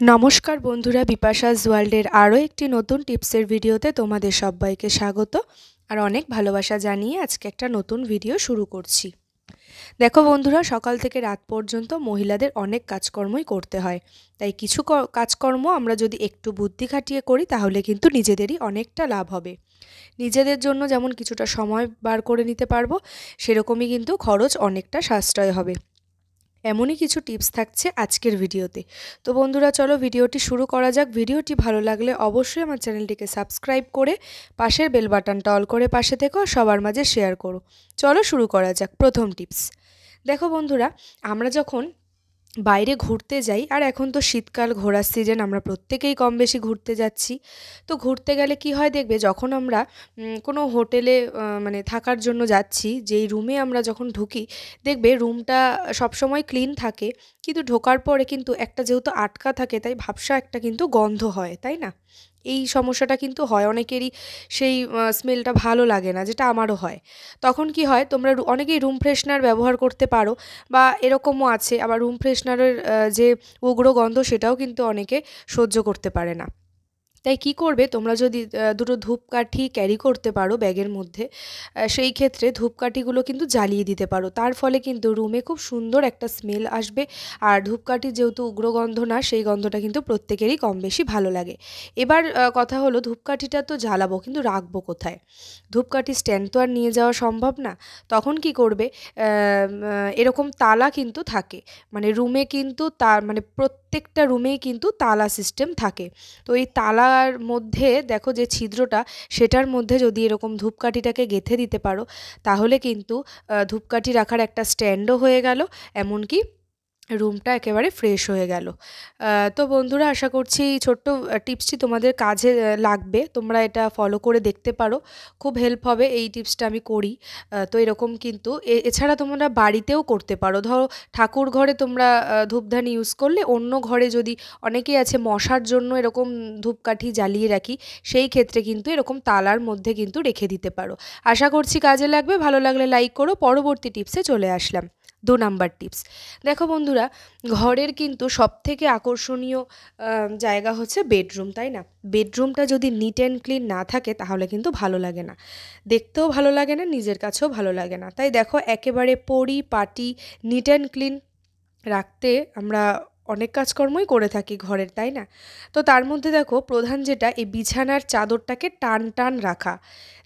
নমস্কার বন্ধুরা, বিপাশাস ওয়ার্ল্ডের আরও একটি নতুন টিপসের ভিডিওতে তোমাদের সবাইকে স্বাগত আর অনেক ভালোবাসা জানিয়ে আজকে একটা নতুন ভিডিও শুরু করছি। দেখো বন্ধুরা, সকাল থেকে রাত পর্যন্ত মহিলাদের অনেক কাজকর্মই করতে হয়, তাই কিছু কাজকর্ম আমরা যদি একটু বুদ্ধি খাটিয়ে করি তাহলে কিন্তু নিজেদেরই অনেকটা লাভ হবে। নিজেদের জন্য যেমন কিছুটা সময় বার করে নিতে পারবো, সেরকমই কিন্তু খরচ অনেকটা সাশ্রয় হবে। এমনই কিছু টিপস থাকছে আজকের ভিডিওতে। তো বন্ধুরা, চলো ভিডিওটি শুরু করা যাক। ভিডিওটি ভালো লাগলে অবশ্যই আমার চ্যানেলটিকে সাবস্ক্রাইব করে পাশের বেল বাটনটা অল করে পাশে থেকো, সবার মাঝে শেয়ার করো। চলো শুরু করা যাক। প্রথম টিপস, দেখো বন্ধুরা, আমরা যখন বাইরে ঘুরতে যাই, আর এখন তো শীতকাল, ঘোরার সিজন, আমরা প্রত্যেকেই কম বেশি ঘুরতে যাচ্ছি। তো ঘুরতে গেলে কি হয় দেখবে, যখন আমরা কোনো হোটেলে মানে থাকার জন্য যাচ্ছি, যেই রুমে আমরা যখন ঢুকি দেখবে রুমটা সবসময় ক্লিন থাকে, কিন্তু ঢোকার পরে কিন্তু একটা যেহেতু আটকা থাকে তাই ভাবসা একটা কিন্তু গন্ধ হয়, তাই না? এই সমস্যাটা কিন্তু হয় অনেকেরই, সেই স্মেলটা ভালো লাগে না, যেটা আমারও হয়। তখন কি হয়, তোমরা অনেকেই রুম ফ্রেশনার ব্যবহার করতে পারো, বা এরকমও আছে আবার রুম ফ্রেশনারের যে উগ্র গন্ধ সেটাও কিন্তু অনেকে সহ্য করতে পারে না। তাই কি করবে, তোমরা যদি দুটো ধূপকাঠি ক্যারি করতে পারো ব্যাগের মধ্যে, সেই ক্ষেত্রে ধূপকাঠিগুলো কিন্তু জ্বালিয়ে দিতে পারো। তার ফলে কিন্তু রুমে খুব সুন্দর একটা স্মেল আসবে। আর ধূপকাঠি যেহেতু উগ্র গন্ধ না, সেই গন্ধটা কিন্তু প্রত্যেকেরই কম বেশি ভালো লাগে। এবার কথা হলো, ধূপকাঠিটা তো জ্বালাবো, কিন্তু রাখবো কোথায়? ধূপকাঠি স্ট্যান্ড তো আর নিয়ে যাওয়া সম্ভব না। তখন কি করবে, এরকম তালা কিন্তু থাকে, মানে রুমে কিন্তু মানে প্রত্যেকটা রুমেই কিন্তু তালা সিস্টেম থাকে। তো এই তালার মধ্যে দেখো যে ছিদ্রটা, সেটার মধ্যে যদি এরকম ধূপকাঠিটাকে গেঁথে দিতে পারো, তাহলে কিন্তু ধূপকাঠি রাখার একটা স্ট্যান্ডও হয়ে গেল, এমনকি রুমটা একেবারে ফ্রেশ হয়ে গেল। তো বন্ধুরা, আশা করছি এই ছোট্ট টিপসটি তোমাদের কাজে লাগবে। তোমরা এটা ফলো করে দেখতে পারো, খুব হেল্প হবে। এই টিপসটা আমি করি। তো এরকম কিন্তু এছাড়া তোমরা বাড়িতেও করতে পারো। ধরো ঠাকুর ঘরে তোমরা ধূপধানি ইউজ করলে, অন্য ঘরে যদি অনেকেই আছে মশার জন্য এরকম ধূপকাঠি জ্বালিয়ে রাখি, সেই ক্ষেত্রে কিন্তু এরকম তালার মধ্যে কিন্তু রেখে দিতে পারো। আশা করছি কাজে লাগবে। ভালো লাগলে লাইক করো। পরবর্তী টিপসে চলে আসলাম। 2 নাম্বার টিপস, দেখো বন্ধুরা, ঘরের কিন্তু সবথেকে আকর্ষণীয় জায়গা হচ্ছে বেডরুম, তাই না? বেডরুমটা যদি নিট অ্যান্ড ক্লিন না থাকে তাহলে কিন্তু ভালো লাগে না, দেখতেও ভালো লাগে না, নিজের কাছেও ভালো লাগে না। তাই দেখো, একেবারে পরিপাটি নিট অ্যান্ড ক্লিন রাখতে আমরা অনেক কাজকর্মই করে থাকি ঘরের, তাই না? তো তার মধ্যে দেখো, প্রধান যেটা, এই বিছানার চাদরটাকে টান টান রাখা।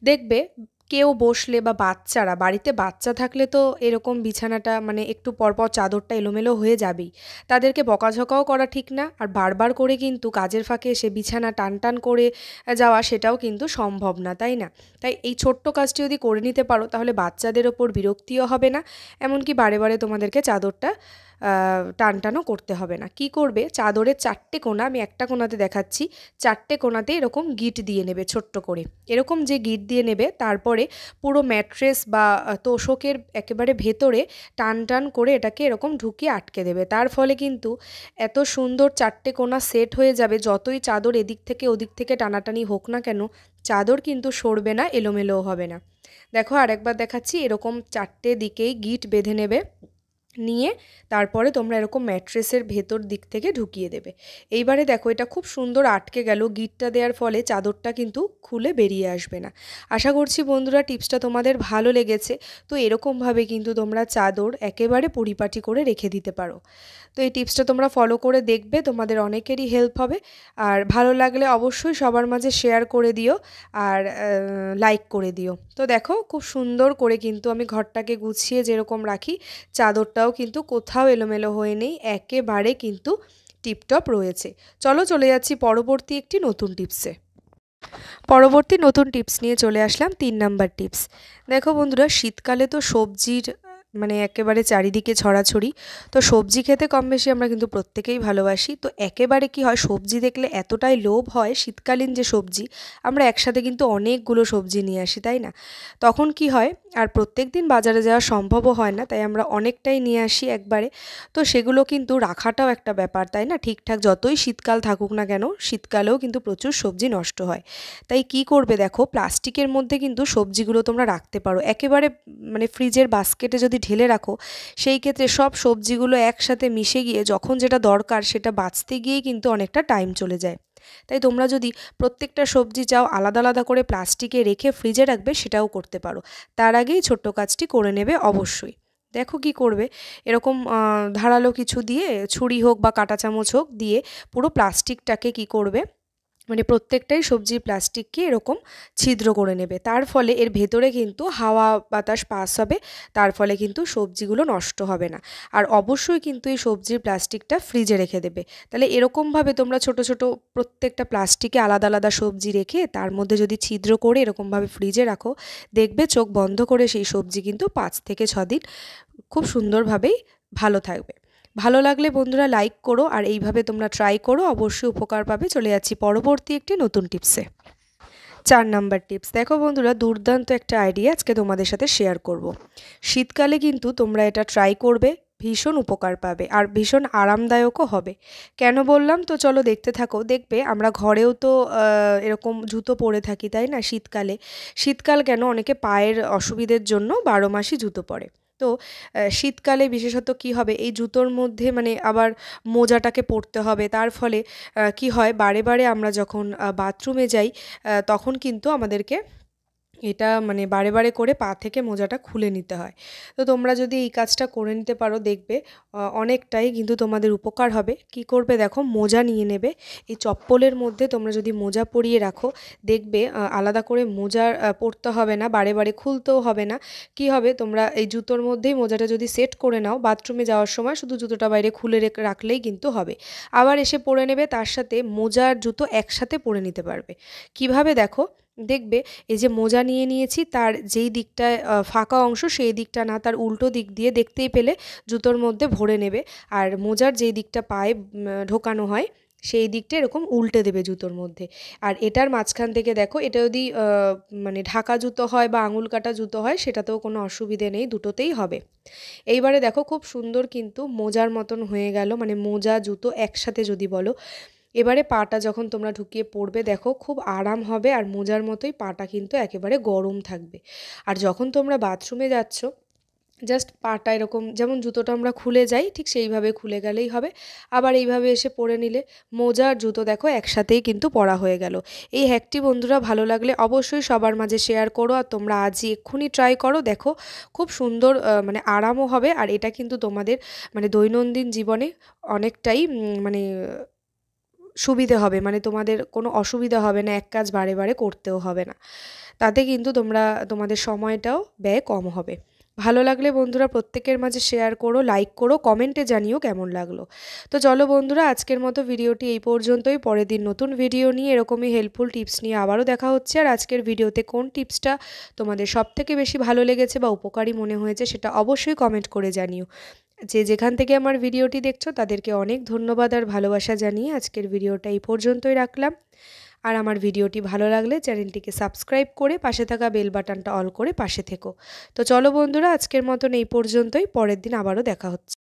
দেখবে কেউ বসলে বা বাচ্চারা, বাড়িতে বাচ্চা থাকলে তো এরকম বিছানাটা মানে একটু পরপর চাদরটা এলোমেলো হয়ে যাবেই। তাদেরকে বকাঝকাও করা ঠিক না, আর বারবার করে কিন্তু কাজের ফাঁকে এসে বিছানা টান টান করে যাওয়া, সেটাও কিন্তু সম্ভব না, তাই না? তাই এই ছোট্ট কাজটি যদি করে নিতে পারো, তাহলে বাচ্চাদের ওপর বিরক্তিও হবে না, এমনকি বারে বারে তোমাদেরকে চাদরটা টানটানও করতে হবে না। কি করবে, চাদরের 4টে কোণা, আমি একটা কোণাতে দেখাচ্ছি, 4টে কোণাতে এরকম গিট দিয়ে নেবে ছোট্ট করে। এরকম যে গিট দিয়ে নেবে, তারপরে পুরো ম্যাট্রেস বা তোশকের একেবারে ভেতরে টান টান করে এটাকে এরকম ঢুকিয়ে আটকে দেবে। তার ফলে কিন্তু এত সুন্দর 4টে কোণা সেট হয়ে যাবে, যতই চাদর এদিক থেকে ওদিক থেকে টানাটানি হোক না কেন, চাদর কিন্তু সরবে না, এলোমেলোও হবে না। দেখো আরেকবার দেখাচ্ছি, এরকম 4টে দিকেই গিট বেঁধে নেবে, নিয়ে তারপরে তোমরা এরকম ম্যাট্রেসের ভেতর দিক থেকে ঢুকিয়ে দেবে। এইবারে দেখো, এটা খুব সুন্দর আটকে গেল। গিটটা দেওয়ার ফলে চাদরটা কিন্তু খুলে বেরিয়ে আসবে না। আশা করছি বন্ধুরা, টিপসটা তোমাদের ভালো লেগেছে। তো এরকমভাবে কিন্তু তোমরা চাদর একেবারে পরিপাটি করে রেখে দিতে পারো। তো এই টিপসটা তোমরা ফলো করে দেখবে, তোমাদের অনেকেরই হেল্প হবে। আর ভালো লাগলে অবশ্যই সবার মাঝে শেয়ার করে দিও, আর লাইক করে দিও। তো দেখো, খুব সুন্দর করে কিন্তু আমি ঘরটাকে গুছিয়ে যেরকম রাখি, চাদরটাও কিন্তু কোথাও এলোমেলো হয়ে নেই, একেবারে কিন্তু টিপটপ রয়েছে। চলো চলে যাচ্ছি পরবর্তী একটি নতুন টিপসে। পরবর্তী নতুন টিপস নিয়ে চলে আসলাম, 3 নাম্বার টিপস। দেখো বন্ধুরা, শীতকালে তো সবজির মানে একেবারে চারিদিকে ছড়াছড়ি। তো সবজি খেতে কম বেশি আমরা কিন্তু প্রত্যেকেই ভালোবাসি। তো একেবারে কি হয়, সবজি দেখলে এতটাই লোভ হয়, শীতকালীন যে সবজি, আমরা একসাথে কিন্তু অনেকগুলো সবজি নিয়ে আসি, তাই না? তখন কি হয়, আর প্রত্যেক দিন বাজারে যাওয়া সম্ভবও হয় না, তাই আমরা অনেকটাই নিয়ে আসি একবারে। তো সেগুলো কিন্তু রাখাটাও একটা ব্যাপার, তাই না? ঠিকঠাক যতই শীতকাল থাকুক না কেন, শীতকালেও কিন্তু প্রচুর সবজি নষ্ট হয়। তাই কি করবে, দেখো প্লাস্টিকের মধ্যে কিন্তু সবজিগুলো তোমরা রাখতে পারো, একেবারে মানে ফ্রিজের বাস্কেটে যদি ঢেলে রাখো সেই ক্ষেত্রে সব সবজিগুলো একসাথে মিশে গিয়ে যখন যেটা দরকার সেটা বাছতে গিয়েই কিন্তু অনেকটা টাইম চলে যায়। তাই তোমরা যদি প্রত্যেকটা সবজি চাও আলাদা আলাদা করে প্লাস্টিকে রেখে ফ্রিজে রাখবে সেটাও করতে পারো। তার আগেই ছোট্ট কাজটি করে নেবে অবশ্যই। দেখো কি করবে, এরকম ধারালো কিছু দিয়ে ছুরি হোক বা কাঁটা চামচ হোক দিয়ে পুরো প্লাস্টিকটাকে কি করবে, মানে প্রত্যেকটাই সবজির প্লাস্টিককে এরকম ছিদ্র করে নেবে। তার ফলে এর ভেতরে কিন্তু হাওয়া বাতাস পাস হবে, তার ফলে কিন্তু সবজিগুলো নষ্ট হবে না। আর অবশ্যই কিন্তু এই সবজির প্লাস্টিকটা ফ্রিজে রেখে দেবে। তাহলে এরকমভাবে তোমরা ছোট ছোট প্রত্যেকটা প্লাস্টিকে আলাদা আলাদা সবজি রেখে তার মধ্যে যদি ছিদ্র করে এরকমভাবে ফ্রিজে রাখো, দেখবে চোখ বন্ধ করে সেই সবজি কিন্তু 5 থেকে 6 দিন খুব সুন্দরভাবেই ভালো থাকবে। ভালো লাগলে বন্ধুরা লাইক করো, আর এইভাবে তোমরা ট্রাই করো, অবশ্যই উপকার পাবে। চলে যাচ্ছি পরবর্তী একটি নতুন টিপসে। 4 নাম্বার টিপস। দেখো বন্ধুরা, দুর্দান্ত একটা আইডিয়া আজকে তোমাদের সাথে শেয়ার করব। শীতকালে কিন্তু তোমরা এটা ট্রাই করবে, ভীষণ উপকার পাবে আর ভীষণ আরামদায়কও হবে। কেন বললাম তো চলো দেখতে থাকো। দেখবে আমরা ঘরেও তো এরকম জুতো পরে থাকি, তাই না? শীতকাল কেন, অনেকে পায়ের অসুবিধের জন্য 12 মাসই জুতো পরে। তো শীতকালে বিশেষত কি হবে, এই জুতোর মধ্যে মানে আবার মোজাটাকে পরতে হবে। তার ফলে কি হয়, বারে বারে আমরা যখন বাথরুমে যাই তখন কিন্তু আমাদেরকে এটা মানে বারে বারে করে পা থেকে মোজাটা খুলে নিতে হয়। তো তোমরা যদি এই কাজটা করে নিতে পারো, দেখবে অনেকটাই কিন্তু তোমাদের উপকার হবে। কি করবে দেখো, মোজা নিয়ে নেবে। এই চপ্পলের মধ্যে তোমরা যদি মোজা পরিয়ে রাখো, দেখবে আলাদা করে মোজা পরতে হবে না, বারে বারে খুলতেও হবে না। কি হবে, তোমরা এই জুতোর মধ্যেই মোজাটা যদি সেট করে নাও, বাথরুমে যাওয়ার সময় শুধু জুতোটা বাইরে খুলে রাখলেই কিন্তু হবে। আবার এসে পরে নেবে, তার সাথে মোজা আর জুতো একসাথে পরে নিতে পারবে। কিভাবে দেখো, দেখবে এই যে মোজা নিয়ে নিয়েছি, তার যেই দিকটায় ফাঁকা অংশ সেই দিকটা না, তার উল্টো দিক দিয়ে দেখতেই পেলে জুতোর মধ্যে ভরে নেবে। আর মোজার যেই দিকটা পায়ে ঢোকানো হয় সেই দিকটা এরকম উল্টে দেবে জুতোর মধ্যে। আর এটার মাঝখান থেকে দেখো, এটা যদি মানে ঢাকা জুতো হয় বা আঙুল কাটা জুতো হয় সেটাতেও কোনো অসুবিধে নেই, দুটোতেই হবে। এইবারে দেখো খুব সুন্দর কিন্তু মোজার মতন হয়ে গেল, মানে মোজা জুতো একসাথে যদি বলো। এবারে পাটা যখন তোমরা ঢুকিয়ে পড়বে, দেখো খুব আরাম হবে আর মোজার মতোই পাটা কিন্তু একেবারে গরম থাকবে। আর যখন তোমরা বাথরুমে যাচ্ছ, জাস্ট পাটা এরকম যেমন জুতোটা আমরা খুলে যাই ঠিক সেইভাবে খুলে গেলেই হবে। আবার এইভাবে এসে পরে নিলে মোজা আর জুতো দেখো একসাথেই কিন্তু পরা হয়ে গেল। এই হ্যাকটি বন্ধুরা ভালো লাগলে অবশ্যই সবার মাঝে শেয়ার করো, আর তোমরা আজই এক্ষুনি ট্রাই করো। দেখো খুব সুন্দর মানে আরামও হবে, আর এটা কিন্তু তোমাদের মানে দৈনন্দিন জীবনে অনেকটাই মানে সুবিধে হবে, মানে তোমাদের কোনো অসুবিধা হবে না, এক কাজ বারে বারে করতেও হবে না। তাতে কিন্তু তোমাদের সময়টাও ব্যয় কম হবে। ভালো লাগলে বন্ধুরা প্রত্যেকের মাঝে শেয়ার করো, লাইক করো, কমেন্টে জানিও কেমন লাগলো। তো চলো বন্ধুরা, আজকের মতো ভিডিওটি এই পর্যন্তই। পরের দিন নতুন ভিডিও নিয়ে এরকমই হেল্পফুল টিপস নিয়ে আবারও দেখা হচ্ছে। আর আজকের ভিডিওতে কোন টিপসটা তোমাদের সবথেকে বেশি ভালো লেগেছে বা উপকারী মনে হয়েছে সেটা অবশ্যই কমেন্ট করে জানিও। যেখান থেকে আমার ভিডিওটি দেখছো তাদেরকে অনেক ধন্যবাদ আর ভালোবাসা জানিয়ে আজকের ভিডিওটা এই পর্যন্তই রাখলাম। আর আমার ভিডিওটি ভালো লাগলে চ্যানেলটিকে সাবস্ক্রাইব করে পাশে থাকা বেল বাটনটা অল করে পাশে থেকো। তো চলো বন্ধুরা, আজকের মতন এই পর্যন্তই, পরের দিন আবারও দেখা হচ্ছে।